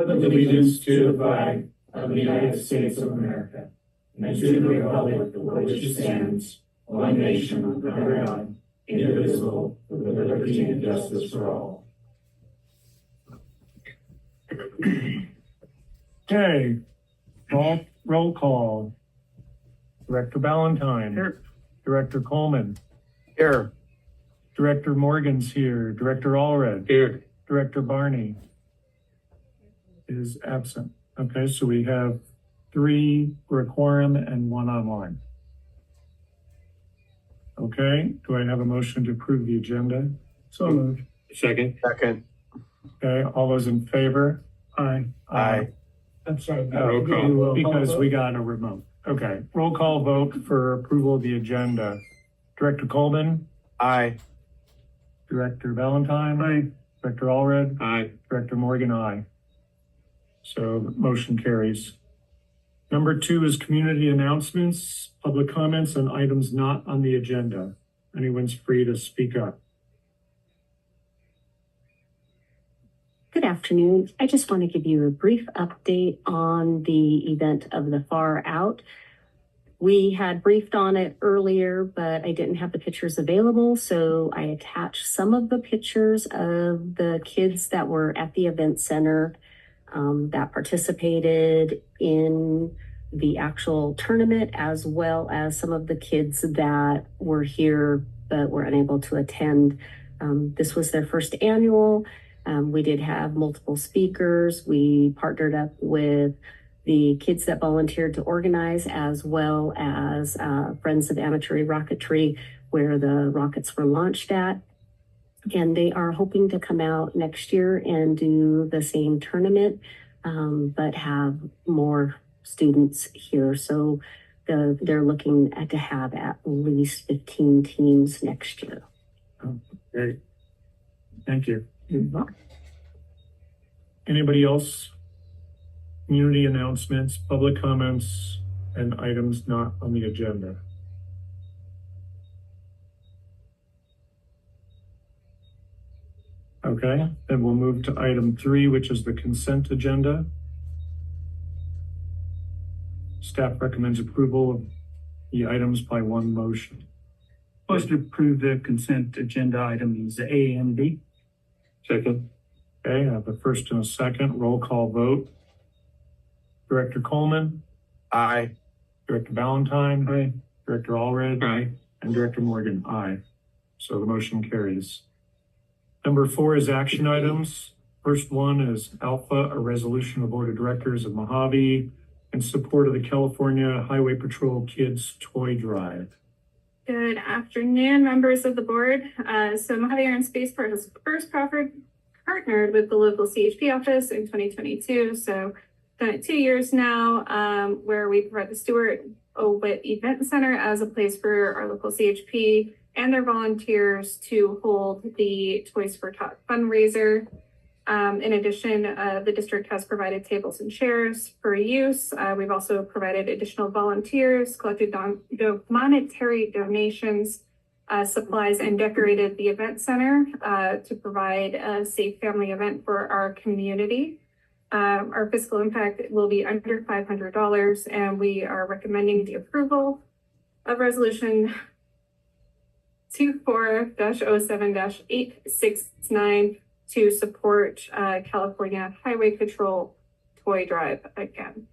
pledge allegiance to the flag of the United States of America and to the republic for which it stands, one nation under God, indivisible, with liberty and justice for all. Okay, roll call. Director Ballantyne. Here. Director Coleman. Here. Director Morgan's here. Director Allred. Here. Director Barney is absent. Okay, so we have 3 for a quorum and 1 online. Okay, do I have a motion to approve the agenda? So moved. Second. Okay, all those in favor? Aye. I'm sorry. Roll call. Because we got a remote. Okay, roll call vote for approval of the agenda. Director Coleman? Aye. Director Ballantyne? Aye. Director Allred? Aye. Director Morgan, aye. So the motion carries. Number 2 is community announcements, public comments on items not on the agenda. Anyone's free to speak up. Good afternoon. I just want to give you a brief update on the event of the Far Out. We had briefed on it earlier, but I didn't have the pictures available, so I attached some of the pictures of the kids that were at the event center that participated in the actual tournament, as well as some of the kids that were here but were unable to attend. This was their first annual. We did have multiple speakers. We partnered up with the kids that volunteered to organize, as well as Friends of Amateur Rocketry, where the rockets were launched at. And they are hoping to come out next year and do the same tournament, but have more students here. So they're looking to have at least 15 teams next year. Oh, great. Thank you. Anybody else? Community announcements, public comments, and items not on the agenda. Okay, then we'll move to item 3, which is the consent agenda. Staff recommends approval of the items by one motion. Motion to approve the consent agenda items A and B. Second. Okay, I have a first and a second. Roll call vote. Director Coleman? Aye. Director Ballantyne? Aye. Director Allred? Aye. And Director Morgan? Aye. So the motion carries. Number 4 is action items. First one is Alpha, a resolution of Board of Directors of Mojave in support of the California Highway Patrol Kids Toy Drive. Good afternoon, members of the board. So Mojave Air and Spaceport has first partnered with the local CHP office in 2022. So done it 2 years now, where we provide the Stewart Owitt Event Center as a place for our local CHP and their volunteers to hold the Toys for Tot fundraiser. In addition, the district has provided tables and chairs for use. We've also provided additional volunteers, collected monetary donations, supplies, and decorated the event center to provide a safe family event for our community. Our fiscal impact will be under $500, and we are recommending the approval of resolution 24-07-869 to support California Highway Patrol Toy Drive again.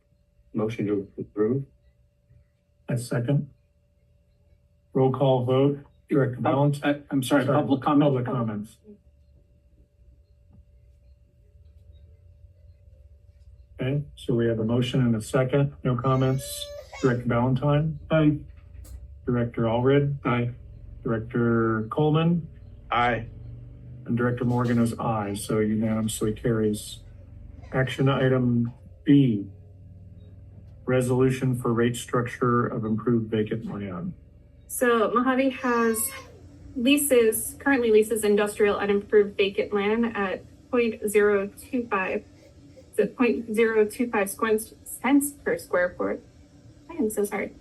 Motion to approve. A second. Roll call vote. Director Ballantyne? I'm sorry, public comment. Public comments. Okay, so we have a motion and a second. No comments. Director Ballantyne? Aye. Director Allred? Aye. Director Coleman? Aye. And Director Morgan is aye, so unanimously carries. Action item B, resolution for rate structure of improved vacant land. So Mojave has currently leases industrial unimproved vacant land at 0.025. It's 0.025 cents per square foot. I am so sorry.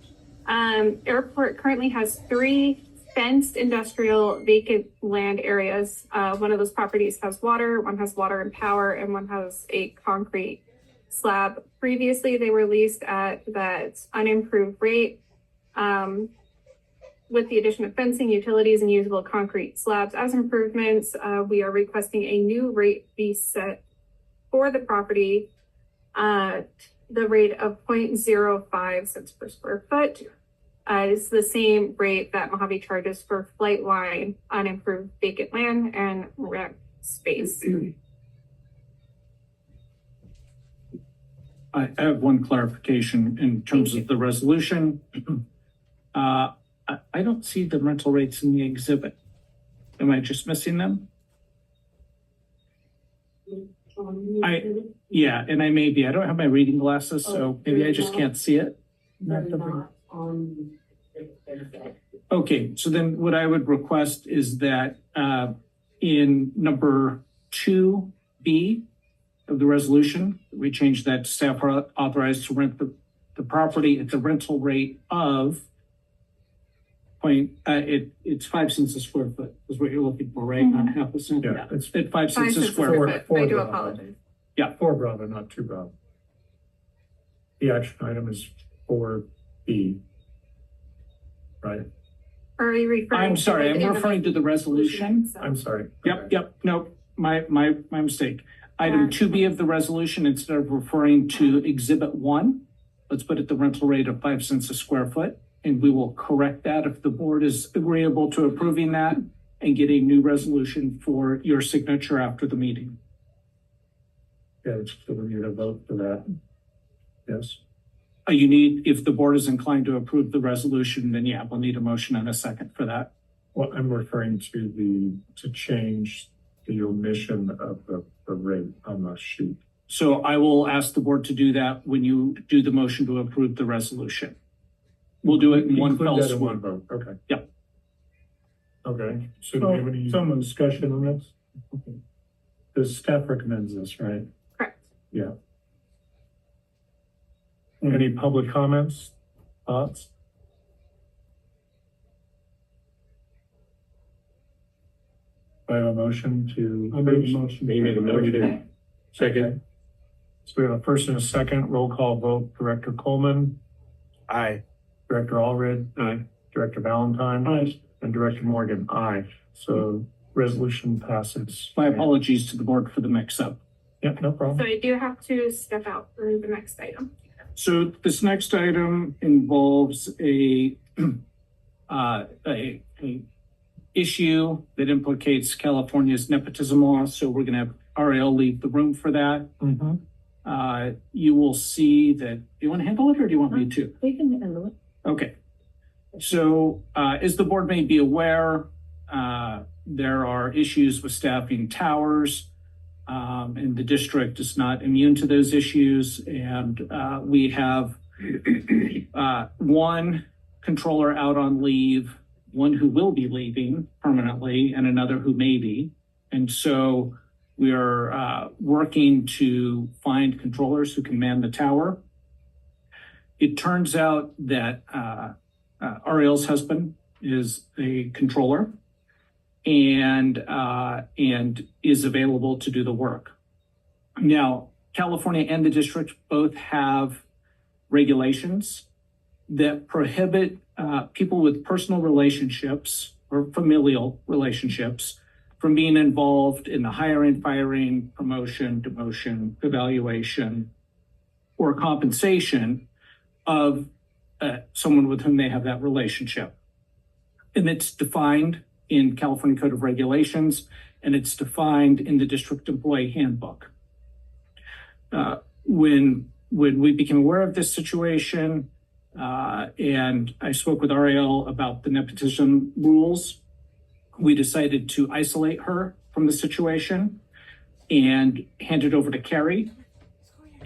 Airport currently has 3 fenced industrial vacant land areas. One of those properties has water, one has water and power, and one has a concrete slab. Previously, they were leased at that unimproved rate. With the addition of fencing, utilities, and usable concrete slabs as improvements, we are requesting a new rate be set for the property at the rate of 0.05 cents per square foot. It's the same rate that Mojave charges for flight line, unimproved vacant land, and rec space. I have one clarification in terms of the resolution. I don't see the rental rates in the exhibit. Am I just missing them? Yeah, and I may be. I don't have my reading glasses, so maybe I just can't see it. Okay, so then what I would request is that in number 2B of the resolution, we change that to staff are authorized to rent the property at the rental rate of it's 5 cents a square foot is what you're looking for, right? Not half a cent. Yeah, it's At 5 cents a square foot. I do apologize. Yeah, 4 Bravo, not 2 Bravo. The action item is 4B. Right? Are you referring? I'm sorry, I'm referring to the resolution. I'm sorry. Yep, no, my mistake. Item 2B of the resolution, instead of referring to exhibit 1, let's put it the rental rate of 5 cents a square foot. And we will correct that if the board is agreeable to approving that and get a new resolution for your signature after the meeting. Yeah, so we need a vote for that. Yes. You need, if the board is inclined to approve the resolution, then yeah, we'll need a motion and a second for that. Well, I'm referring to change the omission of the rate on the sheet. So I will ask the board to do that when you do the motion to approve the resolution. We'll do it in one Include fell that in one swoop. vote. Okay. Yep. Okay. So do we have any some discussion on this? Okay. The staff recommends this, right? Correct. Yeah. Any public comments, thoughts? I have a motion to. I made a motion. You made a motion. Second. So we have a first and a second roll call vote. Director Coleman. Aye. Director Allred. Aye. Director Valentine. Aye. And Director Morgan. Aye. So resolution passes. My apologies to the board for the mix-up. Yep, no problem. So I do have to step out for the next item. So this next item involves a issue that implicates California's nepotism law. So we're going to have Ariel leave the room for that. Mm-hmm. You will see that. Do you want to handle it or do you want me to? We can handle it. Okay. So as the board may be aware, there are issues with staffing towers, and the district is not immune to those issues. And we have one controller out on leave, one who will be leaving permanently, and another who may be. And so we are working to find controllers who can man the tower. It turns out that Ariel's husband is a controller and is available to do the work. Now, California and the district both have regulations that prohibit people with personal relationships or familial relationships from being involved in the hiring, firing, promotion, demotion, evaluation, or compensation of someone with whom they have that relationship. And it's defined in California Code of Regulations, and it's defined in the District Employee Handbook. When we became aware of this situation, and I spoke with Ariel about the nepotism rules, we decided to isolate her from the situation and hand it over to Carrie.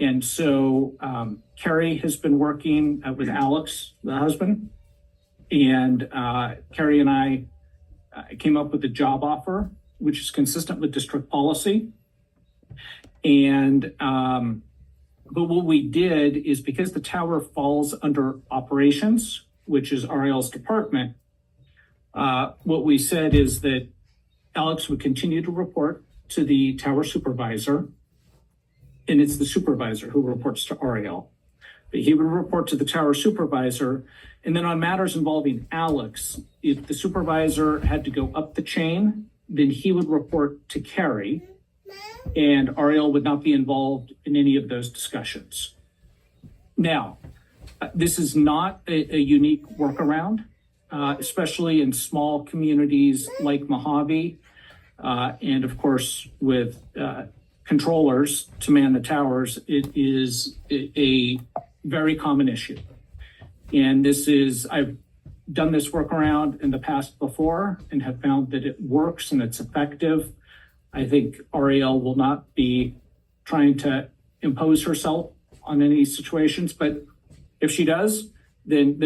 And so Carrie has been working with Alex, the husband, and Carrie and I came up with a job offer, which is consistent with district policy. And but what we did is, because the tower falls under operations, which is Ariel's department, What we said is that Alex would continue to report to the tower supervisor, and it's the supervisor who reports to Ariel. But he would report to the tower supervisor, and then on matters involving Alex, if the supervisor had to go up the chain, then he would report to Carrie, and Ariel would not be involved in any of those discussions. Now, this is not a unique workaround, especially in small communities like Mojave, and of course with controllers to man the towers. It is a very common issue. And I've done this workaround in the past before and have found that it works and it's effective. I think Ariel will not be trying to impose herself on any situations, but if she does, then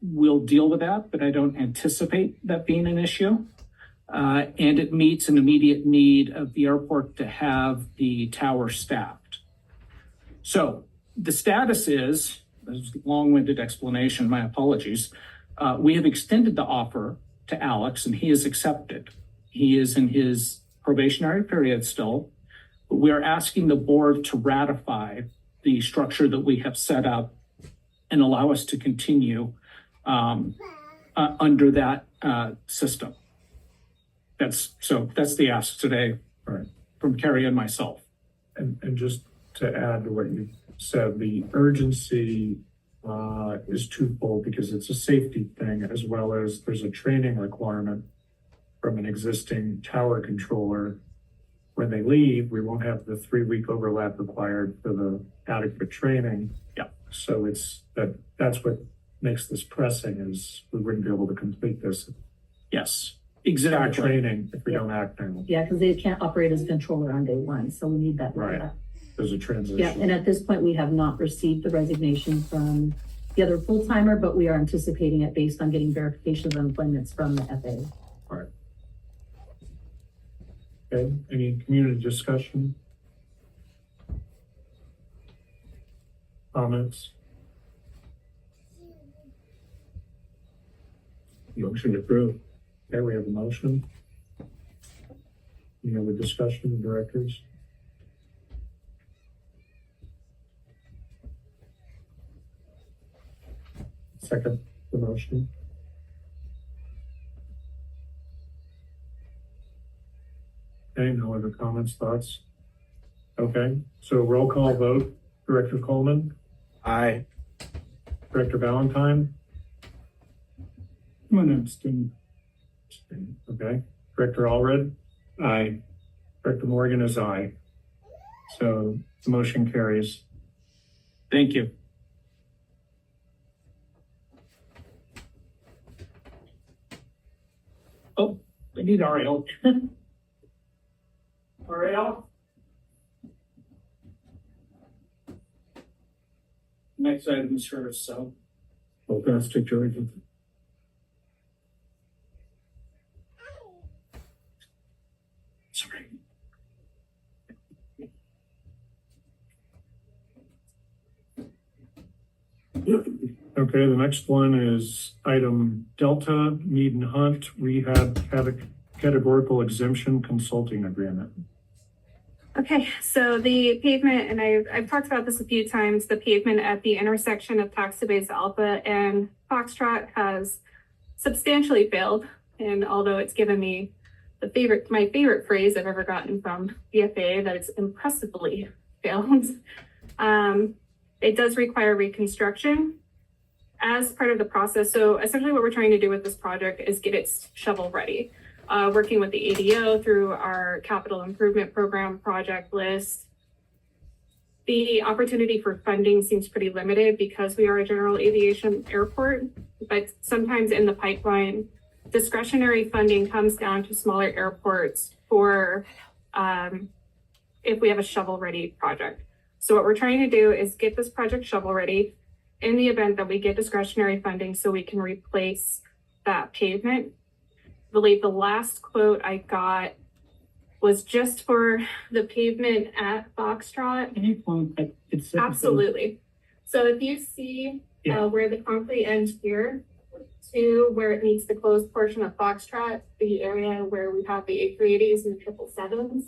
we'll deal with that, but I don't anticipate that being an issue. And it meets an immediate need of the airport to have the tower staffed. So the status is, this is a long-winded explanation, my apologies. We have extended the offer to Alex and he has accepted. He is in his probationary period still, but we are asking the board to ratify the structure that we have set up and allow us to continue under that system. That's the ask today, Right. from Carrie and myself. And just to add to what you said, the urgency is twofold because it's a safety thing as well as there's a training requirement from an existing tower controller. When they leave, we won't have the 3-week overlap required for the adequate training. Yeah. So that's what makes this pressing is we wouldn't be able to complete this Yes, without exactly. training if we don't act now. Yeah, because they can't operate as a controller on day one, so we need that. Right. There's a transition. Yeah, and at this point, we have not received the resignation from the other full-timer, but we are anticipating it based on getting verification of employments from the FAA. Right. Okay, any community discussion? Comments? Motion approved. Okay, we have a motion. Any other discussion, directors? Second, the motion. Okay, no other comments, thoughts? Okay, so roll call vote. Director Coleman, Aye. Director Valentine, I'm gonna abstain. okay, Director Allred, Aye. Director Morgan is aye. So the motion carries. Thank you. Oh, I need Ariel. Ariel? Next item is hers, so. Fantastic, George. Sorry. Okay, the next one is item Delta Mead and Hunt Rehab Categorical Exemption Consulting Agreement. Okay, so the pavement, and I've talked about this a few times, the pavement at the intersection of Taxa Base Alpha and Foxtrot has substantially failed. And although it's given me my favorite phrase I've ever gotten from the FAA, that it's impressively failed. It does require reconstruction as part of the process. So essentially what we're trying to do with this project is get it shovel ready. Working with the ADO through our capital improvement program project list. The opportunity for funding seems pretty limited because we are a general aviation airport, but sometimes in the pipeline, discretionary funding comes down to smaller airports for if we have a shovel ready project. So what we're trying to do is get this project shovel ready in the event that we get discretionary funding so we can replace that pavement. I believe the last quote I got was just for the pavement at Foxtrot. Can you point at Absolutely. So if you see Yeah. where the concrete ends here, to where it meets the closed portion of Foxtrot, the area where we have the A380s and the 777s.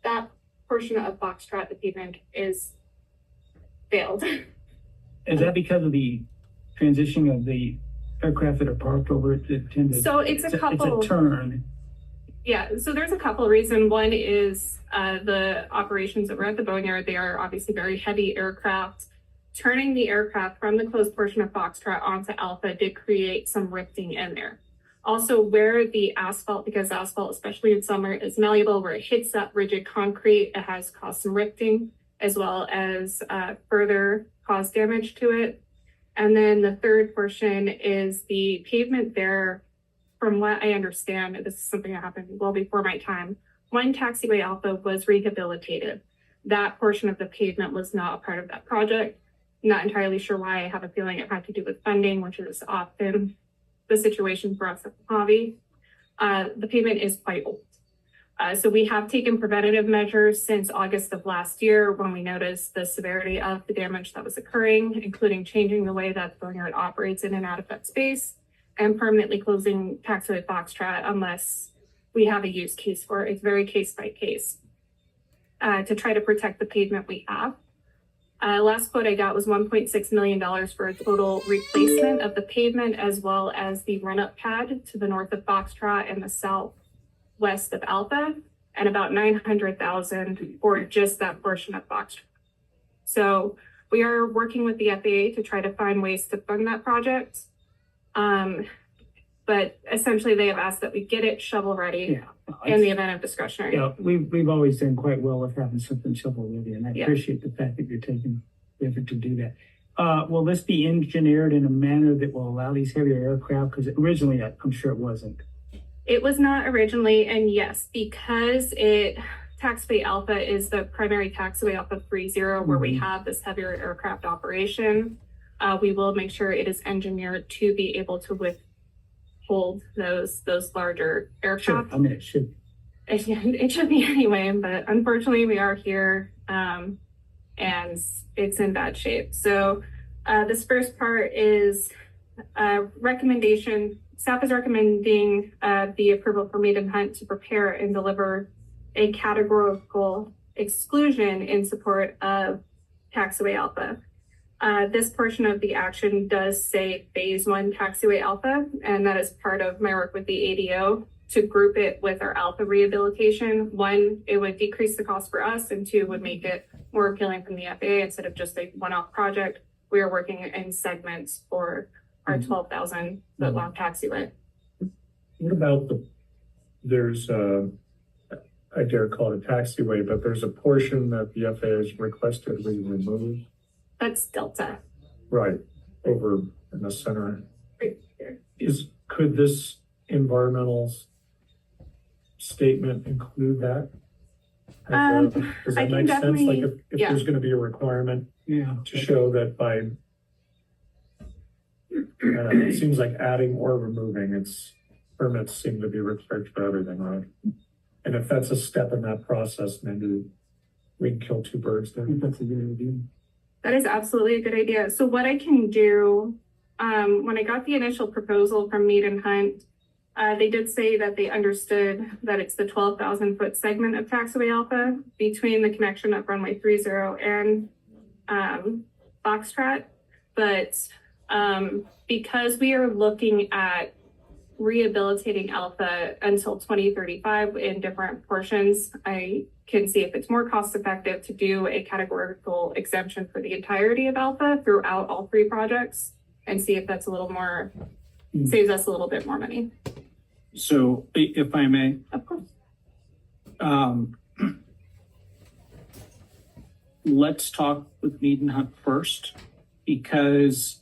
That portion of Foxtrot, the pavement is failed. Is that because of the transition of the aircraft that are parked over it that tend to? So it's a couple. It's a turn. Yeah, so there's a couple of reasons. One is the operations that were at the boneyard. They are obviously very heavy aircraft. Turning the aircraft from the closed portion of Foxtrot onto Alpha did create some rifting in there. Also, where the asphalt, because asphalt, especially in summer, is malleable, where it hits that rigid concrete, it has caused some rifting, as well as further caused damage to it. And then the third portion is the pavement there. From what I understand, this is something that happened well before my time. When Taxiway Alpha was rehabilitated, that portion of the pavement was not a part of that project. Not entirely sure why. I have a feeling it had to do with funding, which is often the situation for us at Mojave. The pavement is quite old. So we have taken preventative measures since August of last year when we noticed the severity of the damage that was occurring, including changing the way that the boneyard operates in and out of that space and permanently closing Taxiway Foxtrot unless we have a use case for it. It's very case by case to try to protect the pavement we have. Last quote I got was $1.6 million for a total replacement of the pavement as well as the run-up pad to the north of Foxtrot and the southwest of Alpha, and about $900,000 for just that portion of Foxtrot. So we are working with the FAA to try to find ways to fund that project. But essentially they have asked that we get it shovel ready in the event of discretionary. Yeah, we've always done quite well with having something shovel ready, and I appreciate the fact that you're taking the effort to do that. Will this be engineered in a manner that will allow these heavier aircraft? Because originally, I'm sure it wasn't. It was not originally, and yes, because Taxiway Alpha is the primary Taxiway Alpha 30, where we have this heavier aircraft operation. We will make sure it is engineered to be able to withhold those larger aircraft. Sure. I mean, it should. It should be anyway, but unfortunately we are here and it's in bad shape. So this first part is recommendation. Staff is recommending the approval for Meeting Hunt to prepare and deliver a categorical exclusion in support of Taxiway Alpha. This portion of the action does say phase 1 Taxiway Alpha, and that is part of my work with the ADO to group it with our Alpha rehabilitation. 1, it would decrease the cost for us, and 2, would make it more appealing from the FAA instead of just a one-off project. We are working in segments for our 12,000 foot long taxiway. What about there's I dare call it a taxiway, but there's a portion that the FAA has requested we remove. That's Delta. Right, over in the center. Right here. Could this environmental statement include that? Does that make sense? Like if there's going to be a requirement to show that by, it seems like adding or removing, permits seem to be required for everything, right? And if that's a step in that process, maybe we can kill 2 birds there. I think that's a good idea. That is absolutely a good idea. So what I can do, when I got the initial proposal from Meeting Hunt, they did say that they understood that it's the 12,000 foot segment of Taxiway Alpha between the connection of runway 30 and Foxtrot. But because we are looking at rehabilitating Alpha until 2035 in different portions, I can see if it's more cost effective to do a categorical exemption for the entirety of Alpha throughout all 3 projects and see if that's a little more, saves us a little bit more money. So if I may, Of course. Let's talk with Meeting Hunt first, because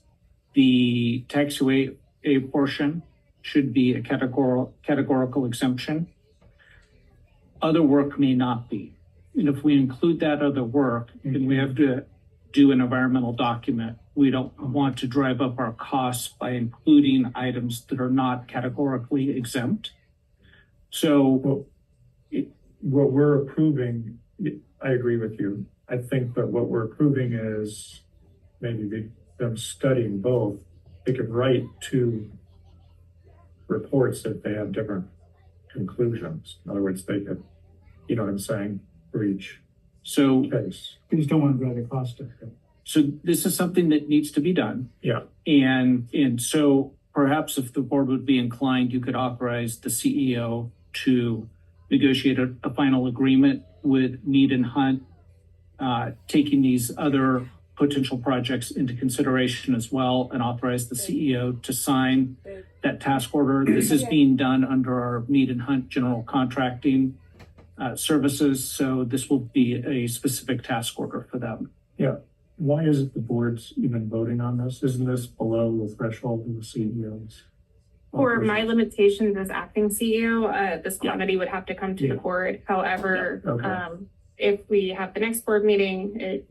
the taxiway A portion should be a categorical exemption. Other work may not be. And if we include that other work, then we have to do an environmental document. We don't want to drive up our costs by including items that are not categorically exempt. So what we're approving, I agree with you. I think that what we're approving is maybe them studying both. They could write to reports if they have different conclusions. In other words, they could, you know what I'm saying, for each So, case. You just don't want to drive the cost up. so this is something that needs to be done. Yeah. And so perhaps if the board would be inclined, you could authorize the CEO to negotiate a final agreement with Mead and Hunt, taking these other potential projects into consideration as well, and authorize the CEO to sign that task order. This is being done under our Mead and Hunt general contracting services. So this will be a specific task order for them. Yeah. Why isn't the board's even voting on this? Isn't this below the threshold of the CEO's? For my limitations as acting CEO, this quantity would have to come to the board. However, Okay. if we have the next board meeting,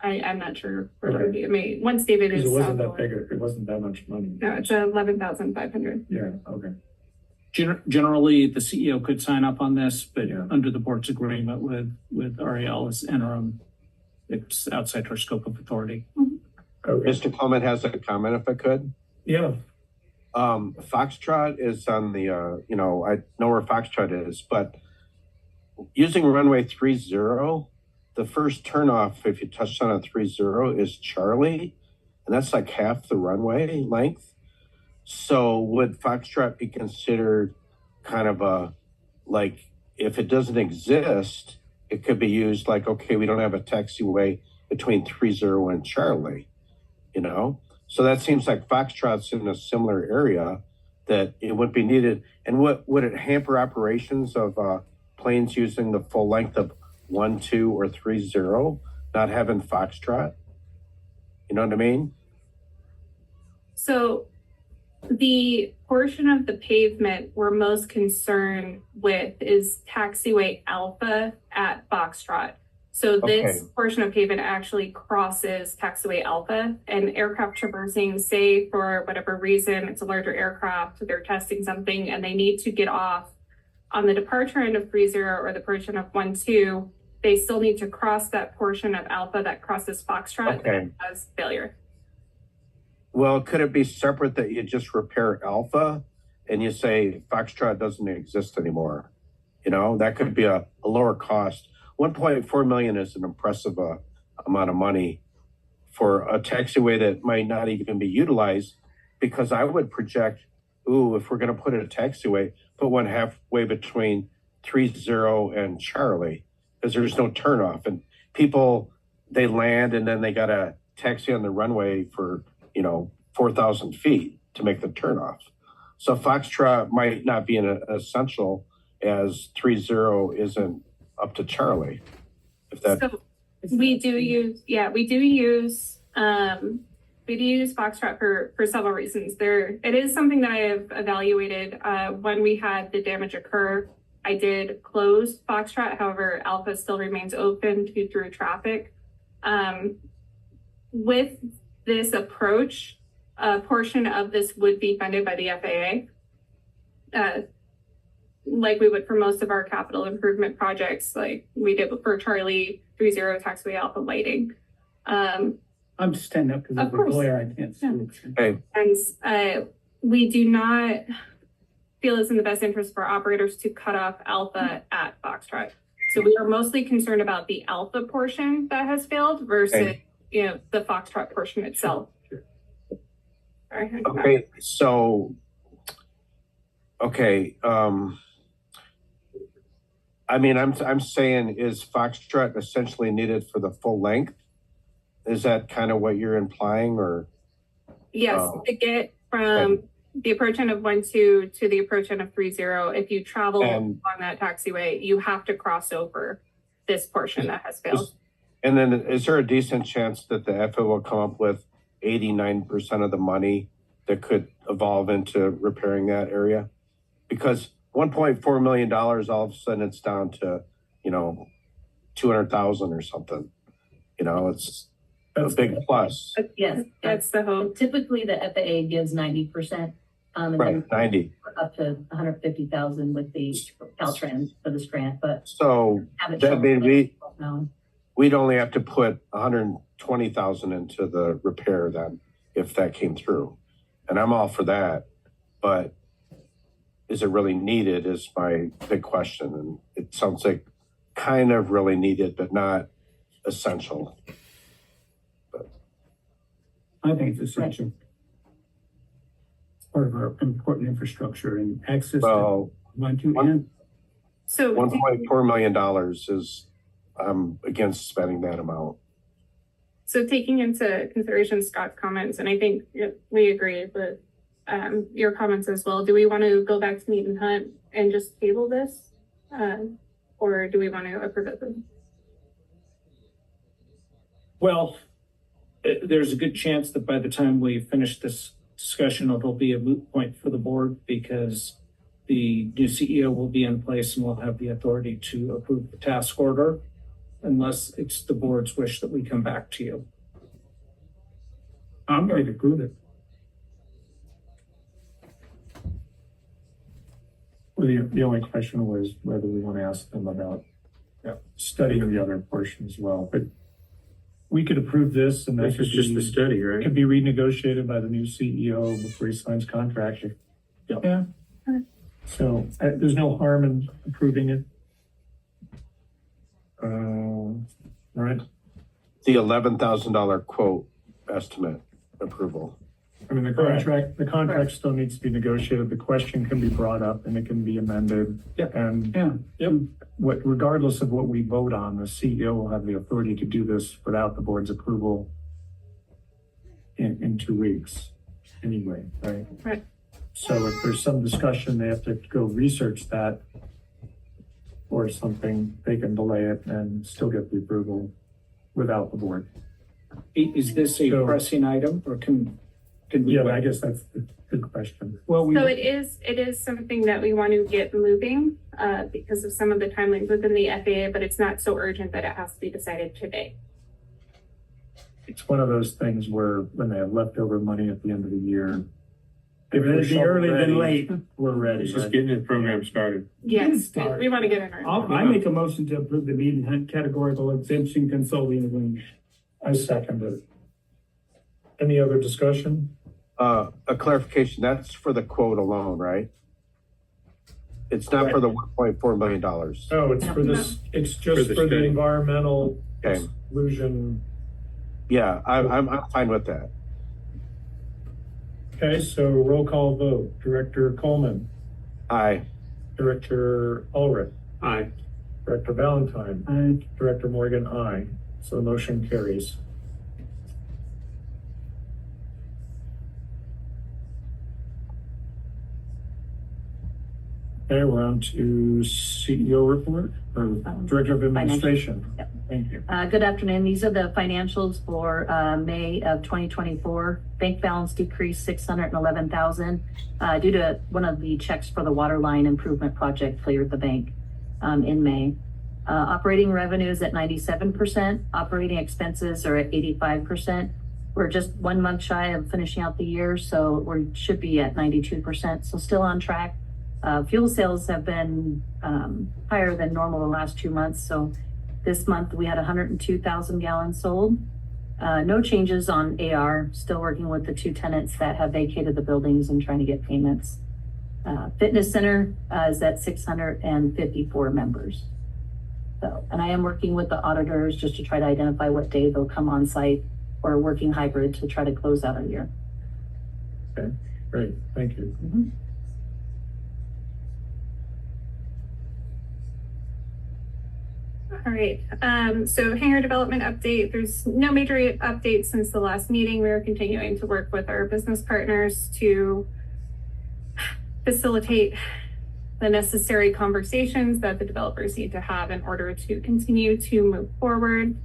I'm not sure where it would be. I mean, once David Because is. it wasn't that big, it wasn't that much money. No, it's 11,500. Yeah, okay. Generally, the CEO could sign up on this, but Yeah. under the board's agreement with Ariel as interim, it's outside her scope of authority. Okay. Mr. Clement has a comment if I could. Yeah, Foxtrot is on the, I know where Foxtrot is, but using runway 30, the first turnoff, if you touch on a 30, is Charlie, and that's like half the runway length. So would Foxtrot be considered kind of like, if it doesn't exist, it could be used like, okay, we don't have a taxiway between 30 and Charlie, So that seems like Foxtrot's in a similar area that it wouldn't be needed. And would it hamper operations of planes using the full length of 12 or 30, not having Foxtrot? You know what I mean? So the portion of the pavement we're most concerned with is taxiway Alpha at Foxtrot. So this portion of pavement actually crosses taxiway Alpha, and aircraft traversing, say for whatever reason, it's a larger aircraft, they're testing something and they need to get off on the departure end of 30 or the portion of 12, they still need to cross that portion of Alpha that crosses Foxtrot as failure. Well, could it be separate that you just repair Alpha and you say Foxtrot doesn't exist anymore? That could be a lower cost. 1.4 million is an impressive amount of money for a taxiway that might not even be utilized, because I would project, if we're going to put in a taxiway, put one halfway between 30 and Charlie, because there's no turnoff, and people, they land and then they got to taxi on the runway for 4,000 feet to make the turnoff. So Foxtrot might not be an essential, as 30 isn't up to Charlie. So we do use Foxtrot for several reasons. It is something that I have evaluated. When we had the damage occur, I did close Foxtrot. However, Alpha still remains open to through traffic. With this approach, a portion of this would be funded by the FAA. Like we would for most of our capital improvement projects, like we did for Charlie 30 taxiway Alpha lighting. I'm just standing up because of the glare. I can't see. Okay. And we do not feel it's in the best interest for operators to cut off Alpha at Foxtrot. So we are mostly concerned about the Alpha portion that has failed versus the Foxtrot portion itself. Okay, so I'm saying, is Foxtrot essentially needed for the full length? Is that kind of what you're implying, or? Yes, to get from the approach end of 12 to the approach end of 30, if you travel on that taxiway, you have to cross over this portion that has failed. And then is there a decent chance that the FAA will come up with 89% of the money that could evolve into repairing that area? Because $1.4 million, all of a sudden it's down to, 200,000 or something. It's a big plus. Yes, That's the hope. typically the FAA gives 90%. And Right, then 90. up to 150,000 with the Caltrans for this grant, but So haven't that shown means no. we'd only have to put 120,000 into the repair then, if that came through. And I'm all for that. But is it really needed is my big question. And it sounds like kind of really needed, but not essential. I think it's essential. It's part of our important infrastructure and access to Well, one, two, one- and So $1.4 million is, I'm against spending that amount. So taking into consideration Scott's comments, and I think we agree with your comments as well, do we want to go back to Meet and Hunt and just table this? Or do we want to approve it? Well, there's a good chance that by the time we finish this discussion, it'll be a moot point for the board because the new CEO will be in place and will have the authority to approve the task order unless it's the board's wish that we come back to you. I'm ready to prove it. Well, the only question was whether we want to ask them about studying the other portion as well, but we could approve this and that This is just the study, It right? could be renegotiated by the new CEO before he signs contract. Yeah. So there's no harm in approving it. All right. The $11,000 quote estimate approval. I mean, the contract still needs to be negotiated. The question can be brought up and it can be amended. Yep. And regardless of what we vote on, the CEO will have the authority to do this without the board's approval in 2 weeks anyway, right? Right. So if there's some discussion, they have to go research that or something, they can delay it and still get the approval without the board. Is this a So- pressing item or can we? Yeah, wait? I guess that's the good question. Well, So it is something that we want to get moving because of some of the timelines within the FAA, but it's not so urgent that it has to be decided today. It's one of those things where when they have leftover money at the end of the year, if It'd we're be shovel early than ready, late. we're ready. It's just right? getting the program started. Yes, Start. we want to get in our. I make a motion to approve the Meet and Hunt categorical exemption consulting agreement. I second it. Any other discussion? A clarification, that's for the quote alone, right? It's not for the $1.4 million. No, it's for this, it's just the for the study. environmental Okay. exclusion. Yeah, I'm fine with that. Okay, so roll call vote. Director Coleman, Aye. Director Ulrich, Aye. Director Valentine, I Director Morgan, aye. So the motion carries. Okay, we're on to CEO report or Director of Administration. Yep. Thank you. Good afternoon. These are the financials for May of 2024. Bank balance decreased 611,000 due to one of the checks for the water line improvement project cleared the bank in May. Operating revenues at 97%. Operating expenses are at 85%. We're just 1 month shy of finishing out the year, so we should be at 92%. So still on track. Fuel sales have been higher than normal the last 2 months. So this month we had 102,000 gallons sold. No changes on AR, still working with the 2 tenants that have vacated the buildings and trying to get payments. Fitness center is at 654 members. So, and I am working with the auditors just to try to identify what day they'll come on site or working hybrid to try to close out our year. Okay, great. Thank you. All right, so hangar development update. There's no major updates since the last meeting. We are continuing to work with our business partners to facilitate the necessary conversations that the developers need to have in order to continue to move forward.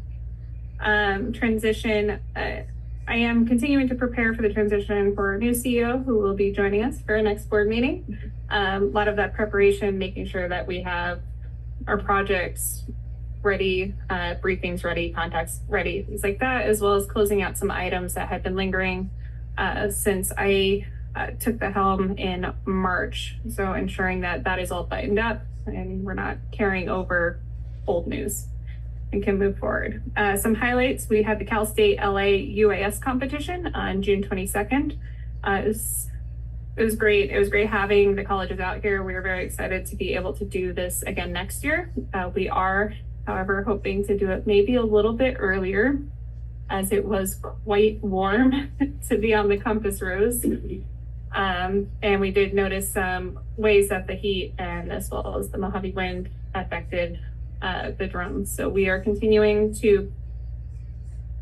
Transition, I am continuing to prepare for the transition for our new CEO who will be joining us for our next board meeting. A lot of that preparation, making sure that we have our projects ready, briefings ready, contacts ready, things like that, as well as closing out some items that had been lingering since I took the helm in March. So ensuring that that is all buttoned up and we're not carrying over old news and can move forward. Some highlights, we had the Cal State LA UAS competition on June 22nd. It was it was great. It was great having the colleges out here. We were very excited to be able to do this again next year. We are, however, hoping to do it maybe a little bit earlier, as it was quite warm to be on the Compass Rose. And we did notice some ways that the heat and as well as the Mojave wind affected the drones. So we are continuing to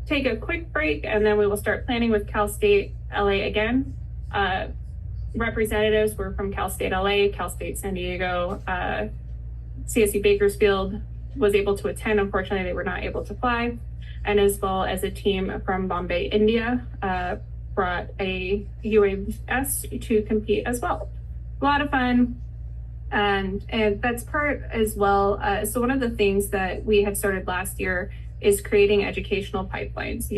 take a quick break, and then we will start planning with Cal State LA again. Representatives were from Cal State LA, Cal State San Diego, CSU Bakersfield was able to attend. Unfortunately, they were not able to fly. And as well as a team from Bombay, India, brought a UAS to compete as well. A lot of fun. And that's part as well. So one of the things that we had started last year is creating educational pipelines,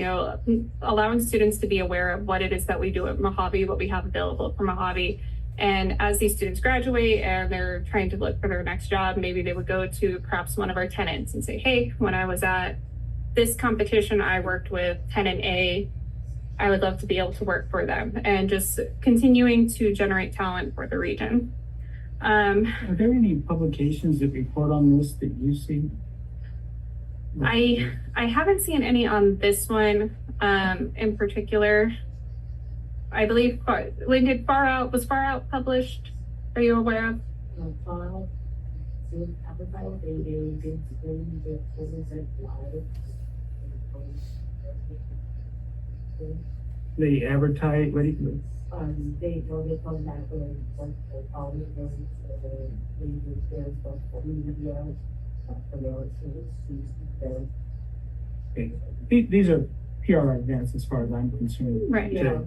allowing students to be aware of what it is that we do at Mojave, what we have available for Mojave. And as these students graduate and they're trying to look for their next job, maybe they would go to perhaps one of our tenants and say, hey, when I was at this competition, I worked with tenant A. I would love to be able to work for them, and just continuing to generate talent for the region. Are there any publications that report on this that you see? I haven't seen any on this one in particular. I believe when did Far Out published? Are you aware of? They advertise, what do you? They come back with all the media. Okay. These are PR events as far as I'm concerned. Right. Yeah,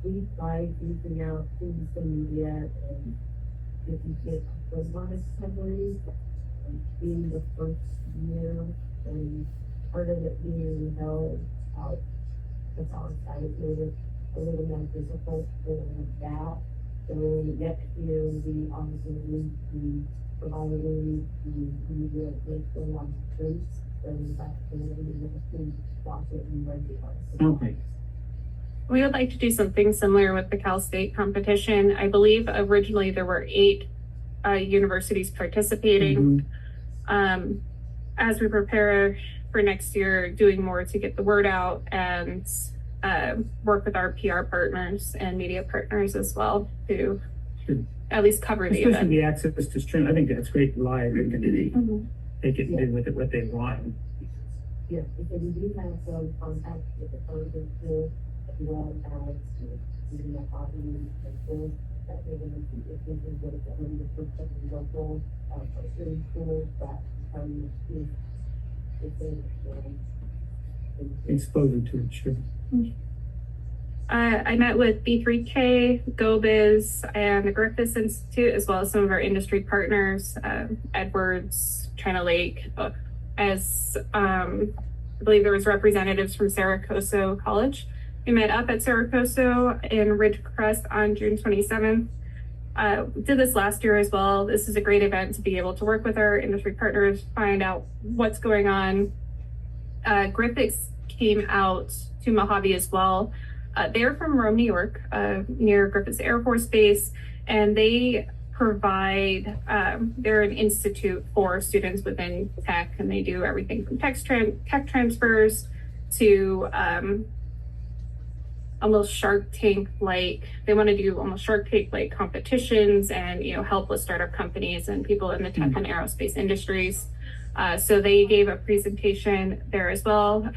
we try reaching out to the media, and if you get the honest summary, being the first year, and part of it being held out that's on site made it a little more difficult for that. So next year we obviously need to provide the media with the one streets, so that's going to be the watch it and regular. Okay. We would like to do something similar with the Cal State competition. I believe originally there were 8 universities participating. As we prepare for next year, doing more to get the word out and work with our PR partners and media partners as well to at least cover the Especially event. the access to stream. I think that's great live. They can they can do with it what they want. Yeah, because we do have some contact with the colleges too, as well as using the hobby and schools that they're going to see if we can get it on the first of the local in schools that if they Exposure to it, sure. I met with B3K, GoBiz, and the Griffiths Institute, as well as some of our industry partners, Edwards, China Lake, as I believe there was representatives from Saracoso College. We met up at Saracoso in Ridgecrest on June 27th. Did this last year as well. This is a great event to be able to work with our industry partners, find out what's going on. Griffiths came out to Mojave as well. They're from Rome, New York, near Griffiths Air Force Base, and they provide, they're an institute for students within tech, and they do everything from tech transfers to almost Shark Tank like. They want to do almost Shark Tank like competitions and help with startup companies and people in the tech and aerospace industries. So they gave a presentation there as well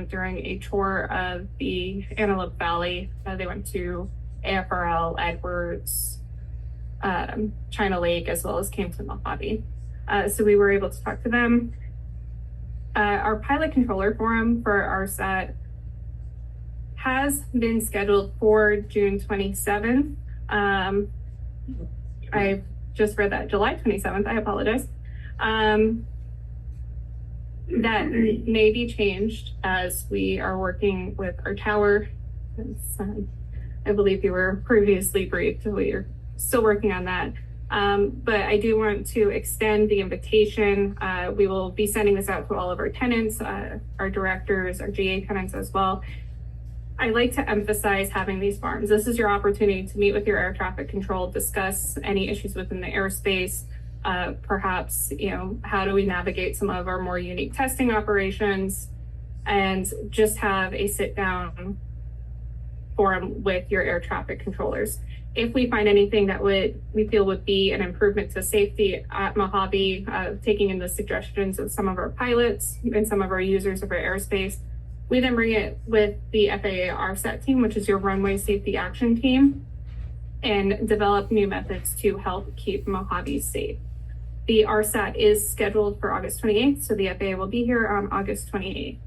during a tour of the Antelope Valley. They went to AFRL, Edwards, China Lake, as well as came to Mojave. So we were able to talk to them. Our pilot controller forum for our set has been scheduled for June 27th. I just read that July 27th. I apologize. That may be changed as we are working with our tower. I believe you were previously briefed, so we are still working on that. But I do want to extend the invitation. We will be sending this out to all of our tenants, our directors, our GA tenants as well. I like to emphasize having these forums. This is your opportunity to meet with your air traffic control, discuss any issues within the airspace. Perhaps, how do we navigate some of our more unique testing operations, and just have a sit down forum with your air traffic controllers. If we find anything that we feel would be an improvement to safety at Mojave, taking in the suggestions of some of our pilots and some of our users of our airspace, we then bring it with the FAA RSAT team, which is your runway safety action team, and develop new methods to help keep Mojave safe. The RSAT is scheduled for August 28th, so the FAA will be here on August 28th.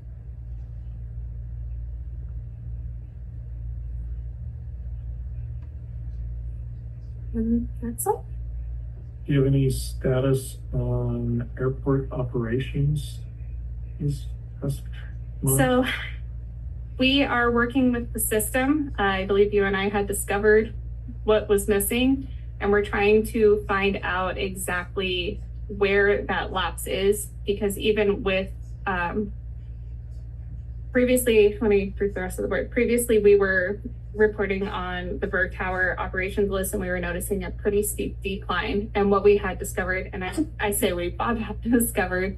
And that's all. Do you have any status on airport operations? So we are working with the system. I believe you and I had discovered what was missing, and we're trying to find out exactly where that lapse is, because even with previously, let me read the rest of the word. Previously, we were reporting on the Berg Tower operations list, and we were noticing a pretty steep decline. And what we had discovered, and I say we, Bob had discovered,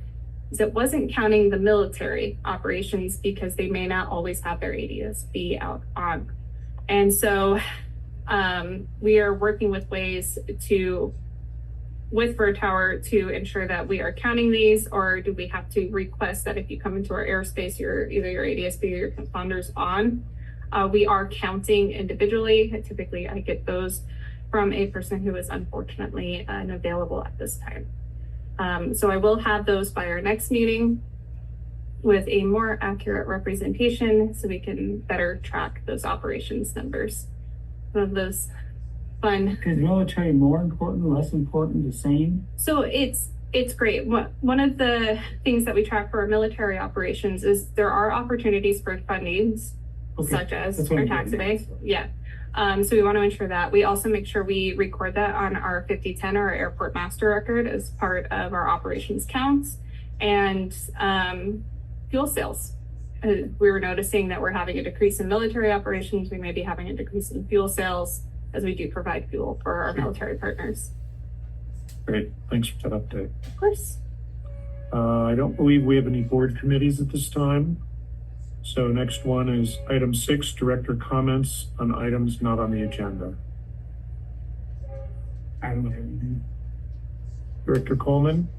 is it wasn't counting the military operations because they may not always have their ADS-B out on. And so we are working with ways with Berg Tower to ensure that we are counting these, or do we have to request that if you come into our airspace, either your ADS-B or your transponders on? We are counting individually. Typically, I get those from a person who is unfortunately unavailable at this time. So I will have those by our next meeting with a more accurate representation so we can better track those operations numbers. One of those fun. Is military more important, less important, the same? So it's great. One of the things that we track for our military operations is there are opportunities for fundings, such as our taxiway. Yeah. So we want to ensure that. We also make sure we record that on our 5010 or our airport master record as part of our operations counts, and fuel sales. We were noticing that we're having a decrease in military operations. We may be having a decrease in fuel sales as we do provide fuel for our military partners. Great, thanks for that update. Of course. I don't believe we have any board committees at this time. So next one is item 6, director comments on items not on the agenda. I don't know anything. Director Coleman?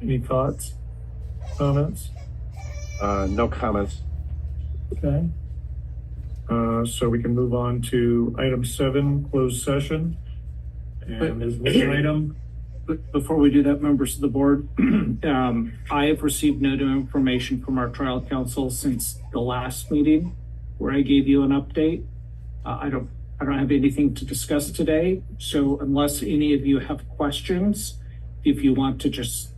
Any thoughts, comments? No comments. Okay. So we can move on to item 7, closed session. And there's one item. But before we do that, members of the board, I have received no new information from our trial counsel since the last meeting where I gave you an update. I don't have anything to discuss today. So unless any of you have questions, if you want to just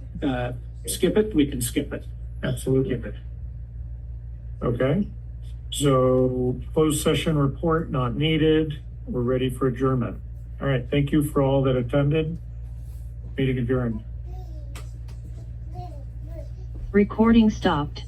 skip it, we can skip it. Absolutely. Okay. So closed session report not needed. We're ready for adjournment. All right. Thank you for all that attended. Meeting adjourned. Recording stopped.